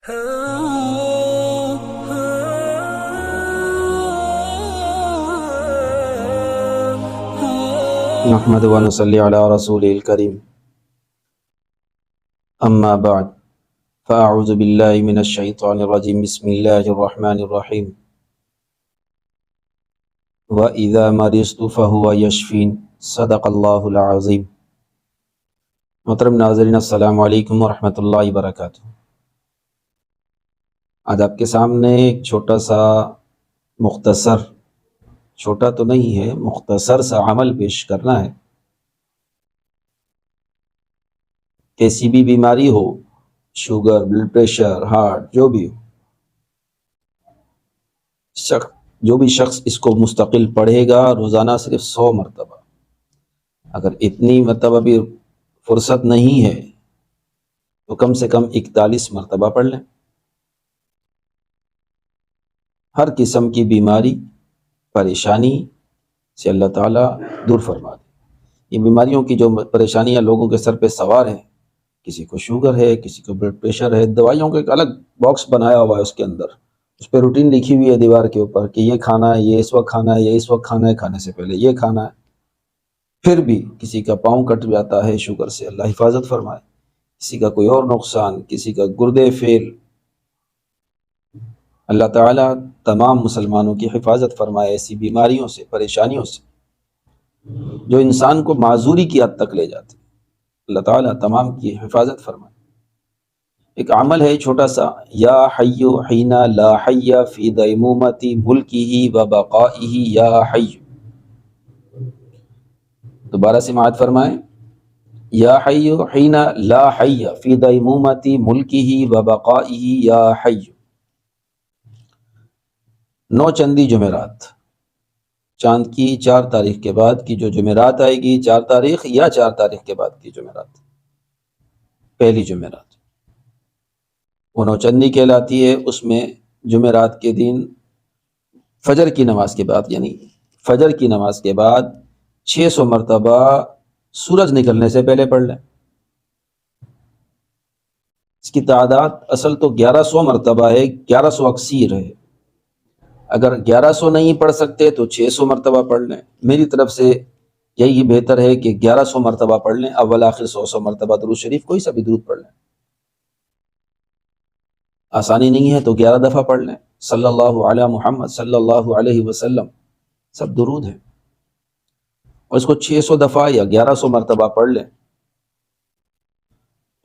نحمد و نصلی علی رسول الکریم اما بعد فاعوذ باللہ من الشیطان الرجیم بسم اللہ الرحمن الرحیم وَإِذَا مَرِضْتُ فَهُوَ يَشْفِينِ صدق اللہ العظیم۔ محترم ناظرین، السلام علیکم ورحمۃ اللہ وبرکاتہ۔ آج آپ کے سامنے ایک چھوٹا سا مختصر، چھوٹا تو نہیں ہے، مختصر سا عمل پیش کرنا ہے۔ کیسی بھی بیماری ہو، شوگر، بلڈ پریشر، ہارٹ، جو بھی ہو، جو بھی شخص اس کو مستقل پڑھے گا روزانہ صرف 100 مرتبہ، اگر اتنی مرتبہ بھی فرصت نہیں ہے تو کم سے کم 41 مرتبہ پڑھ لیں۔ ہر قسم کی بیماری، پریشانی سے اللہ تعالیٰ دور فرما دے۔ یہ بیماریوں کی جو پریشانیاں لوگوں کے سر پہ سوار ہیں، کسی کو شوگر ہے، کسی کو بلڈ پریشر ہے، دوائیوں کا ایک الگ باکس بنایا ہوا ہے، اس کے اندر اس پہ روٹین لکھی ہوئی ہے دیوار کے اوپر کہ یہ کھانا ہے، یہ اس وقت کھانا ہے، یہ اس وقت کھانا ہے، کھانے سے پہلے یہ کھانا ہے۔ پھر بھی کسی کا پاؤں کٹ جاتا ہے شوگر سے، اللہ حفاظت فرمائے، کسی کا کوئی اور نقصان، کسی کا گردے فیل، اللہ تعالیٰ تمام مسلمانوں کی حفاظت فرمائے ایسی بیماریوں سے، پریشانیوں سے جو انسان کو معذوری کی حد تک لے جاتے۔ اللہ تعالیٰ تمام کی حفاظت فرمائے۔ ایک عمل ہے چھوٹا سا، یا حی حین لا حی فی دیمومۃ ملکہ و بقائہ یا حی۔ دوبارہ سماعت فرمائیں، یا حی حین لا حی فی دیمومۃ ملکہ و بقائہ یا حی۔ 9 چندی جمعرات، چاند کی 4 تاریخ کے بعد کی جو جمعرات آئے گی، 4 تاریخ یا 4 تاریخ کے بعد کی جمعرات، پہلی جمعرات وہ 9 چندی کہلاتی ہے۔ اس میں جمعرات کے دن فجر کی نماز کے بعد، یعنی فجر کی نماز کے بعد 600 مرتبہ سورج نکلنے سے پہلے پڑھ لیں۔ اس کی تعداد اصل تو 1100 مرتبہ ہے، 1100 اکثیر ہے۔ اگر 1100 نہیں پڑھ سکتے تو 600 مرتبہ پڑھ لیں۔ میری طرف سے یہی بہتر ہے کہ 1100 مرتبہ پڑھ لیں، اول آخر 100 مرتبہ درود شریف، کوئی سا بھی درود پڑھ لیں۔ آسانی نہیں ہے تو 11 دفعہ پڑھ لیں، صلی اللہ علی محمد صلی اللہ علیہ وسلم، سب درود ہیں، اور اس کو 600 دفعہ یا 1100 مرتبہ پڑھ لیں۔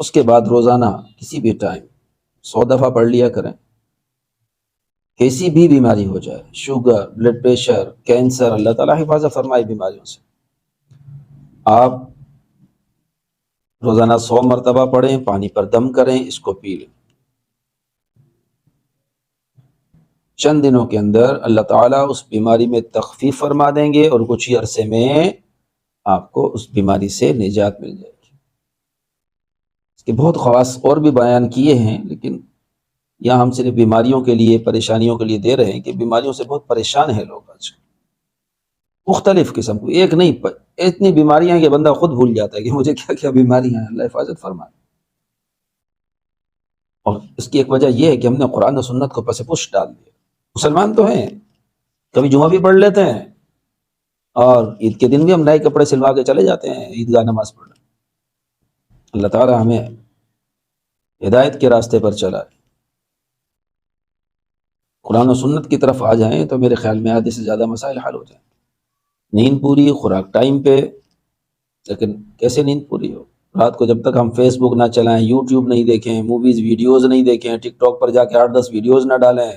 اس کے بعد روزانہ کسی بھی ٹائم 100 دفعہ پڑھ لیا کریں۔ کیسی بھی بیماری ہو جائے، شوگر، بلڈ پریشر، کینسر، اللہ تعالیٰ حفاظت فرمائے بیماریوں سے، آپ روزانہ 100 مرتبہ پڑھیں، پانی پر دم کریں، اس کو پی لیں۔ چند دنوں کے اندر اللہ تعالیٰ اس بیماری میں تخفیف فرما دیں گے، اور کچھ ہی عرصے میں آپ کو اس بیماری سے نجات مل جائے گی۔ اس کے بہت خواص اور بھی بیان کیے ہیں، لیکن یہاں ہم صرف بیماریوں کے لیے، پریشانیوں کے لیے دے رہے ہیں کہ بیماریوں سے بہت پریشان ہیں لوگ آج، مختلف قسم کو، ایک نہیں، اتنی بیماریاں ہیں کہ بندہ خود بھول جاتا ہے کہ مجھے کیا کیا بیماریاں ہیں۔ اللہ حفاظت فرمائے۔ اور اس کی ایک وجہ یہ ہے کہ ہم نے قرآن و سنت کو پس پش ڈال دیا۔ مسلمان تو ہیں، کبھی جمعہ بھی پڑھ لیتے ہیں، اور عید کے دن بھی ہم نئے کپڑے سلوا کے چلے جاتے ہیں عیدگاہ نماز پڑھنے۔ اللہ تعالیٰ ہمیں ہدایت کے راستے پر چلائے۔ قرآن و سنت کی طرف آ جائیں تو میرے خیال میں آدھے سے زیادہ مسائل حل ہو جائیں۔ نیند پوری، خوراک ٹائم پہ، لیکن کیسے نیند پوری ہو؟ رات کو جب تک ہم فیس بک نہ چلائیں، یوٹیوب نہیں دیکھیں، موویز ویڈیوز نہیں دیکھیں، ٹک ٹاک پر جا کے 8-10 ویڈیوز نہ ڈالیں،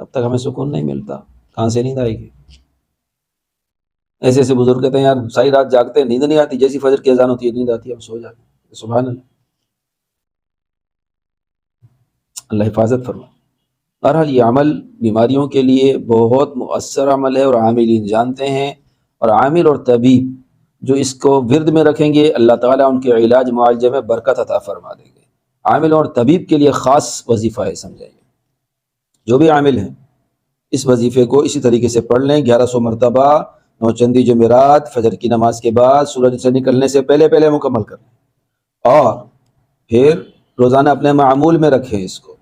تب تک ہمیں سکون نہیں ملتا۔ کہاں سے نیند آئے گی؟ ایسے ایسے بزرگ کہتے ہیں یار ساری رات جاگتے ہیں، نیند نہیں آتی، جیسی فجر کی اذان ہوتی ہے نیند آتی ہے، ہم سو جاتے ہیں۔ سبحان اللہ، اللہ حفاظت فرمائے۔ بہرحال یہ عمل بیماریوں کے لیے بہت مؤثر عمل ہے، اور عاملین جانتے ہیں، اور عامل اور طبیب جو اس کو ورد میں رکھیں گے اللہ تعالیٰ ان کے علاج معالجے میں برکت عطا فرما دیں گے۔ عامل اور طبیب کے لیے خاص وظیفہ ہے، سمجھائیے۔ جو بھی عامل ہیں اس وظیفے کو اسی طریقے سے پڑھ لیں، 1100 مرتبہ 9 چندی جمعرات، فجر کی نماز کے بعد، سورج سے نکلنے سے پہلے مکمل کر لیں، اور پھر روزانہ اپنے معمول میں رکھیں اس کو۔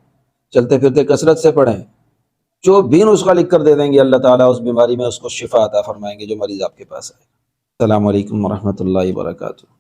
چلتے پھرتے کثرت سے پڑھیں، جو بھی نسخہ لکھ کر دے دیں گے اللہ تعالیٰ اس بیماری میں اس کو شفا عطا فرمائیں گے جو مریض آپ کے پاس آئے۔ السلام علیکم ورحمۃ اللہ وبرکاتہ۔